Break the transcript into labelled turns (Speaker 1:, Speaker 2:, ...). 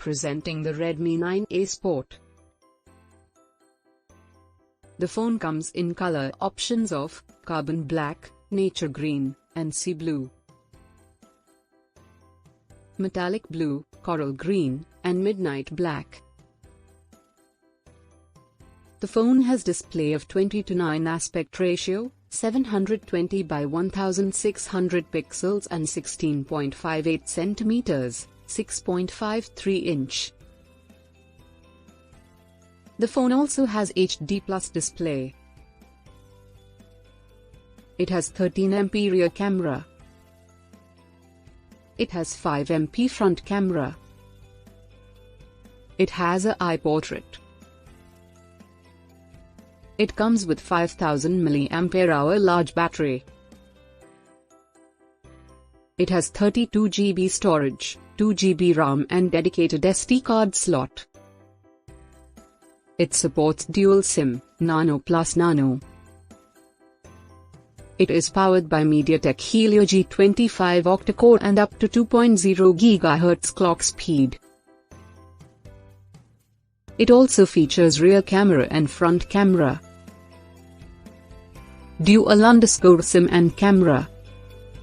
Speaker 1: Presenting the Redmi 9A Sport. The phone comes in color options of carbon black, nature green, and sea blue, metallic blue, coral green, and midnight black. The phone has display of 20:9 aspect ratio, 720 by 1600 pixels and 16.58 centimeters, 6.53 inch. The phone also has HD Plus display. It has 13MP rear camera. It has 5MP front camera. It has a eye portrait. It comes with 5000 mAh large battery. It has 32 GB storage, 2 GB RAM and dedicated SD card slot. It supports dual SIM, Nano Plus Nano. It is powered by MediaTek Helio G25 octa-core and up to 2.0 GHz clock speed. It also features rear camera and front camera, dual _SIM and camera.